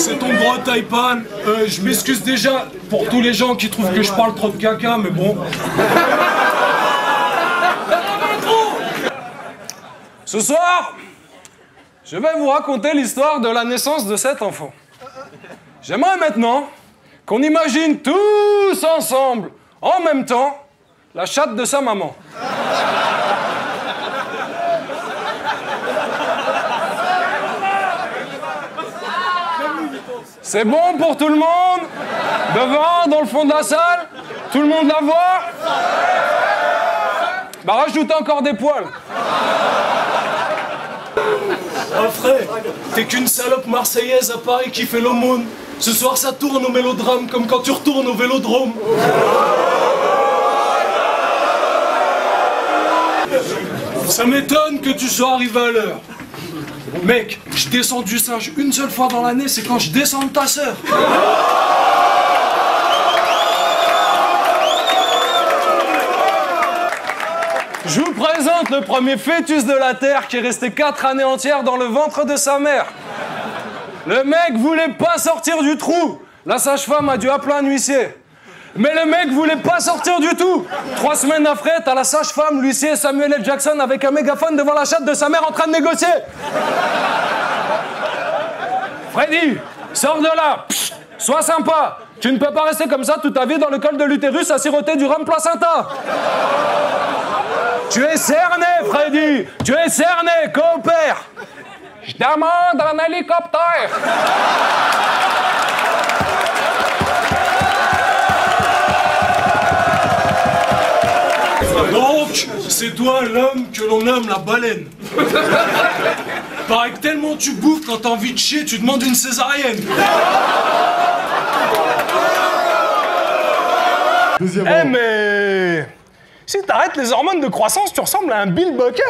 C'est ton gros Taipan. Je m'excuse déjà pour tous les gens qui trouvent que je parle trop de caca, mais bon. Ce soir, je vais vous raconter l'histoire de la naissance de cet enfant. J'aimerais maintenant qu'on imagine tous ensemble, en même temps, la chatte de sa maman. C'est bon pour tout le monde? Devant, dans le fond de la salle? Tout le monde la voit? Bah rajoute encore des poils. Oh frère, t'es qu'une salope marseillaise à Paris qui fait l'aumône. Ce soir ça tourne au mélodrame comme quand tu retournes au vélodrome. Ça m'étonne que tu sois arrivé à l'heure. Mec, je descends du singe une seule fois dans l'année, c'est quand je descends de ta sœur. Je vous présente le premier fœtus de la Terre qui est resté 4 années entières dans le ventre de sa mère. Le mec voulait pas sortir du trou. La sage-femme a dû appeler un huissier. Mais le mec voulait pas sortir du tout. 3 semaines après, t'as la sage-femme, l'huissier Samuel L. Jackson avec un mégaphone devant la chatte de sa mère en train de négocier. Freddy, sors de là. Psst, sois sympa. Tu ne peux pas rester comme ça toute ta vie dans le col de l'utérus à siroter du rhum placenta. Tu es cerné, Freddy. Tu es cerné, coopère. Je demande un hélicoptère. Donc, c'est toi l'homme que l'on nomme la baleine. Paraît que tellement tu bouffes quand t'as envie de chier, tu demandes une césarienne. Eh mais... si t'arrêtes les hormones de croissance, tu ressembles à un Bill Bokeh.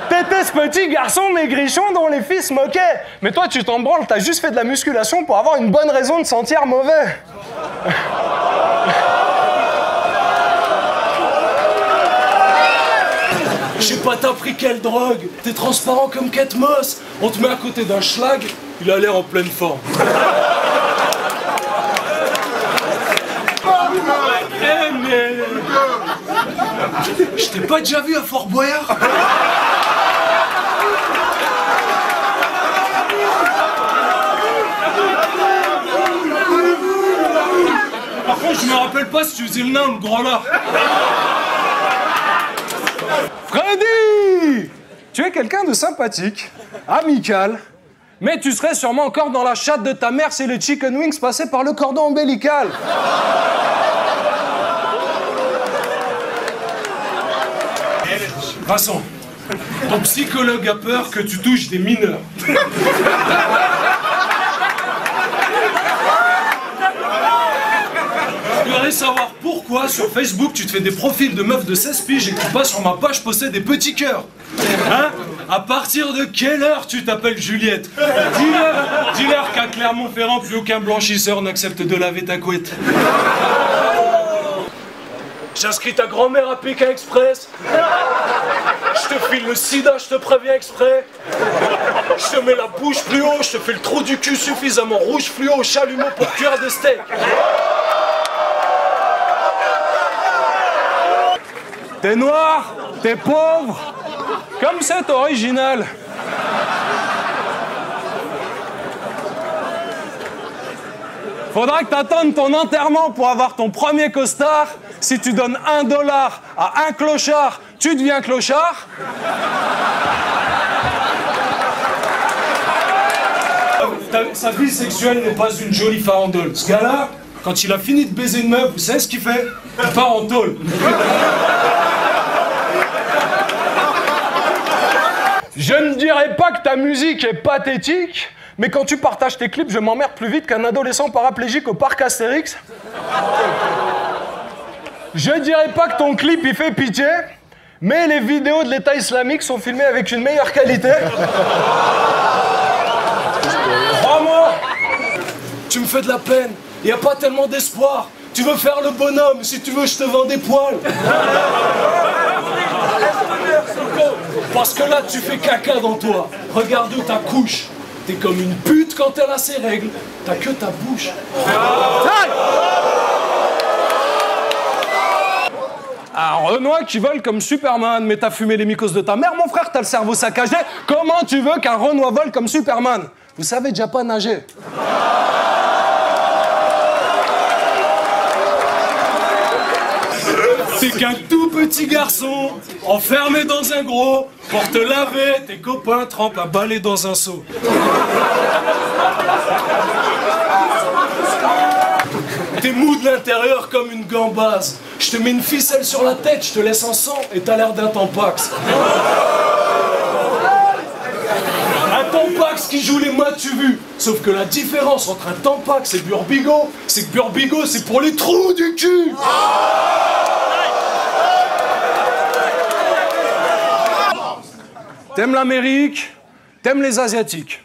T'étais ce petit garçon maigrichon dont les filles se moquaient. Mais toi, tu t'en branles, t'as juste fait de la musculation pour avoir une bonne raison de sentir mauvais. Je sais pas, t'as pris quelle drogue? T'es transparent comme Kate Moss. On te met à côté d'un schlag, il a l'air en pleine forme. Eh mais... je t'ai pas déjà vu à Fort Boyard? Par contre, je me rappelle pas si tu faisais le nain ou le gros lard. Freddy! Tu es quelqu'un de sympathique, amical, mais tu serais sûrement encore dans la chatte de ta mère si les chicken wings passaient par le cordon ombilical. Vincent, ton psychologue a peur que tu touches des mineurs. Je voudrais savoir pourquoi sur Facebook tu te fais des profils de meufs de 16 piges et que pas sur ma page poster des petits cœurs. Hein? À partir de quelle heure tu t'appelles Juliette? Dis-leur qu'à Clermont-Ferrand, plus aucun blanchisseur n'accepte de laver ta couette. J'inscris ta grand-mère à Pékin Express. Je te file le sida, je te préviens exprès. Je te mets la bouche plus haut, je te fais le trou du cul suffisamment rouge fluo au chalumeau pour cuire des steaks. T'es noir, t'es pauvre, comme c'est original. Faudra que t'attendes ton enterrement pour avoir ton premier costard. Si tu donnes $1 à un clochard, tu deviens clochard. Sa vie sexuelle n'est pas une jolie farandole. Ce gars-là, quand il a fini de baiser une meuf, vous savez ce qu'il fait? Il part en tôle. Je ne dirais pas que ta musique est pathétique, mais quand tu partages tes clips, je m'emmerde plus vite qu'un adolescent paraplégique au parc Astérix. Je dirais pas que ton clip il fait pitié, mais les vidéos de l'État islamique sont filmées avec une meilleure qualité. Crois-moi, tu me fais de la peine, il n'y a pas tellement d'espoir. Tu veux faire le bonhomme, si tu veux je te vends des poils. Parce que là tu fais caca dans toi. Regarde où ta couche. T'es comme une pute quand elle a ses règles. T'as que ta bouche. Un Renoir qui vole comme Superman, mais t'as fumé les mycoses de ta mère, mon frère, t'as le cerveau saccagé. Comment tu veux qu'un Renoir vole comme Superman? Vous savez déjà pas nager. C'est qu'un tout petit garçon, enfermé dans un gros, pour te laver, tes copains trempent un balai dans un seau. T'es mou de l'intérieur comme une gambasse. Je te mets une ficelle sur la tête, je te laisse en sang et t'as l'air d'un tampax. Un tampax qui joue les m'as-tu vu. Sauf que la différence entre un tampax et Burbigo, c'est que Burbigo c'est pour les trous du cul. T'aimes l'Amérique, t'aimes les Asiatiques.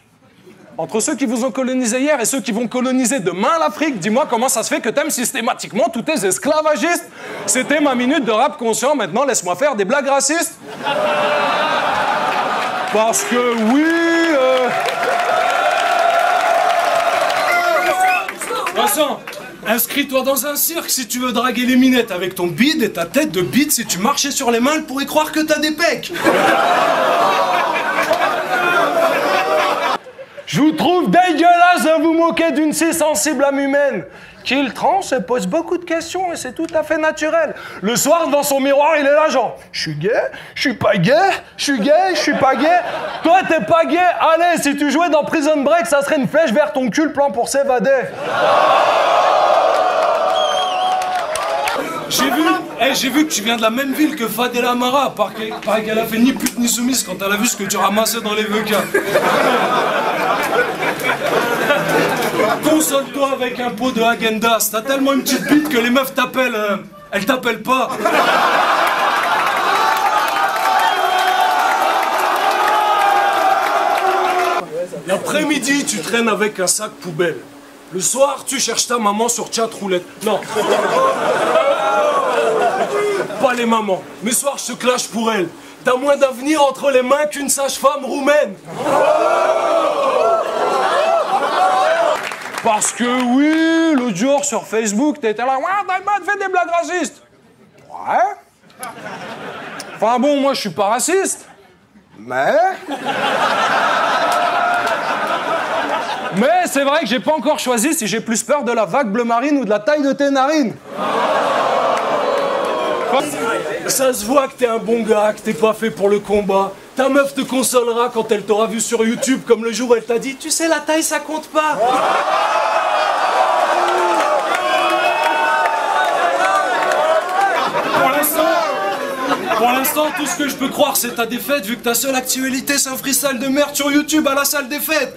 Entre ceux qui vous ont colonisé hier et ceux qui vont coloniser demain l'Afrique, dis-moi comment ça se fait que t'aimes systématiquement tous tes esclavagistes. C'était ma minute de rap conscient, maintenant laisse-moi faire des blagues racistes. Parce que oui... Vincent, inscris-toi dans un cirque si tu veux draguer les minettes avec ton bide et ta tête de bide. Si tu marchais sur les mains, elles pourraient croire que t'as des pecs. Je vous trouve dégueulasse de vous moquer d'une si sensible âme humaine. Qu'il trans se pose beaucoup de questions et c'est tout à fait naturel. Le soir, devant son miroir, il est là genre « Je suis gay, je suis pas gay, je suis gay, je suis pas gay. » Toi, t'es pas gay. Allez, si tu jouais dans Prison Break, ça serait une flèche vers ton cul, le plan pour s'évader. J'ai vu que tu viens de la même ville que Fadela Mara. Pareil qu'elle a fait ni pute ni soumise quand elle a vu ce que tu ramassais dans les VK. Console-toi avec un pot de Häagen-Dazs. T'as tellement une petite bite que les meufs t'appellent... elles t'appellent pas. L'après-midi, tu traînes avec un sac poubelle. Le soir, tu cherches ta maman sur chat roulette. Non. Pas les mamans. Mais soir, je te clash pour elle. T'as moins d'avenir entre les mains qu'une sage-femme roumaine. Parce que oui, l'autre jour sur Facebook, t'étais là, ouais, Daimon fait des blagues racistes. Ouais. Enfin bon, moi je suis pas raciste. Mais c'est vrai que j'ai pas encore choisi si j'ai plus peur de la vague bleu marine ou de la taille de tes narines. Ça se voit que t'es un bon gars, que t'es pas fait pour le combat. Ta meuf te consolera quand elle t'aura vu sur YouTube comme le jour où elle t'a dit « Tu sais, la taille, ça compte pas !» Pour l'instant, tout ce que je peux croire, c'est ta défaite, vu que ta seule actualité, c'est un freestyle de merde sur YouTube à la salle des fêtes.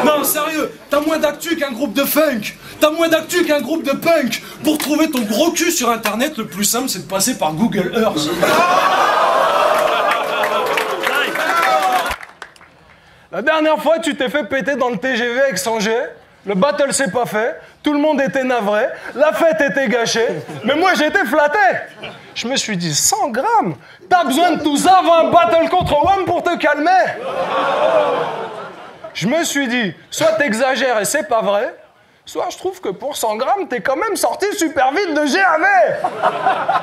Non, sérieux, t'as moins d'actu qu'un groupe de funk. T'as moins d'actu qu'un groupe de punk. Pour trouver ton gros cul sur Internet, le plus simple, c'est de passer par Google Earth. La dernière fois, tu t'es fait péter dans le TGV avec Sanger. Le battle s'est pas fait, tout le monde était navré, la fête était gâchée, mais moi j'étais flatté. Je me suis dit, 100 grammes, t'as besoin de tout ça avant un battle contre WAM pour te calmer. Je me suis dit, soit t'exagères et c'est pas vrai, soit je trouve que pour 100 grammes, t'es quand même sorti super vite de GAV.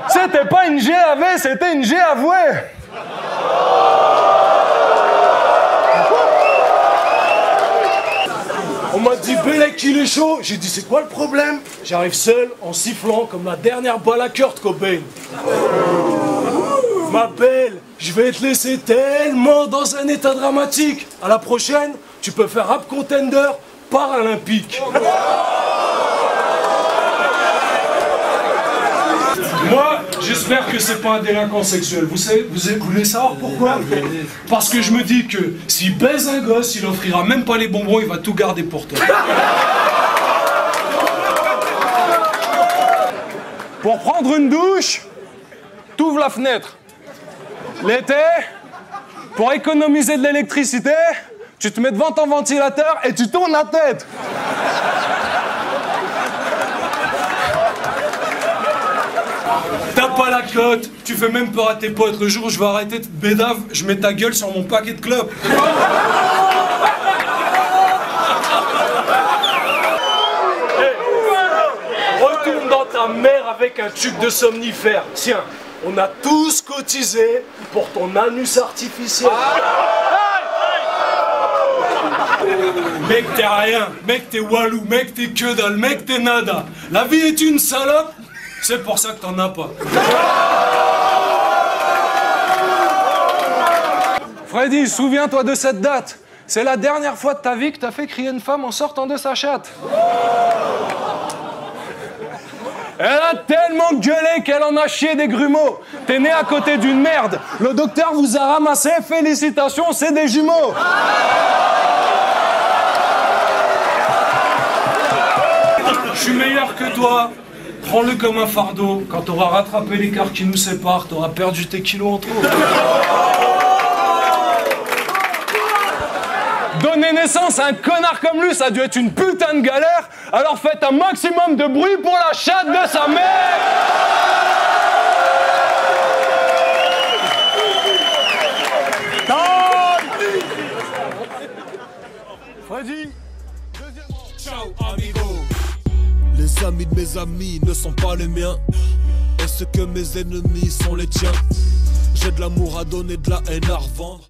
C'était pas une GAV, c'était une G avouée. On m'a dit, Bellec, il est chaud. J'ai dit, c'est quoi le problème? J'arrive seul, en sifflant, comme la dernière balle à Kurt Cobain. Ma belle, je vais te laisser tellement dans un état dramatique. À la prochaine, tu peux faire rap contender paralympique. Moi, j'espère que c'est pas un délinquant sexuel. Vous voulez savoir pourquoi? Parce que je me dis que s'il baise un gosse, il offrira même pas les bonbons, il va tout garder pour toi. Pour prendre une douche, t'ouvres la fenêtre. L'été, pour économiser de l'électricité, tu te mets devant ton ventilateur et tu tournes la tête. T'as pas la cote, tu fais même peur à tes potes. Le jour où je vais arrêter de bédave, je mets ta gueule sur mon paquet de clopes. ta mère avec un tube de somnifère. Tiens, on a tous cotisé pour ton anus artificiel. Mec, t'es rien. Mec, t'es walou. Mec, t'es que dalle. Mec, t'es nada. La vie est une salope. C'est pour ça que t'en as pas. Freddy, souviens-toi de cette date. C'est la dernière fois de ta vie que t'as fait crier une femme en sortant de sa chatte. Elle a tellement gueulé qu'elle en a chié des grumeaux. T'es né à côté d'une merde. Le docteur vous a ramassé. Félicitations, c'est des jumeaux. Je suis meilleur que toi. Prends-le comme un fardeau. Quand t'auras rattrapé l'écart qui nous sépare, t'auras perdu tes kilos en trop. Donner naissance à un connard comme lui, ça a dû être une putain de galère. Alors faites un maximum de bruit pour la chatte de sa mère. Freddy, ciao amigo. Les amis de mes amis ne sont pas les miens. Est-ce que mes ennemis sont les tiens? J'ai de l'amour à donner, de la haine à revendre.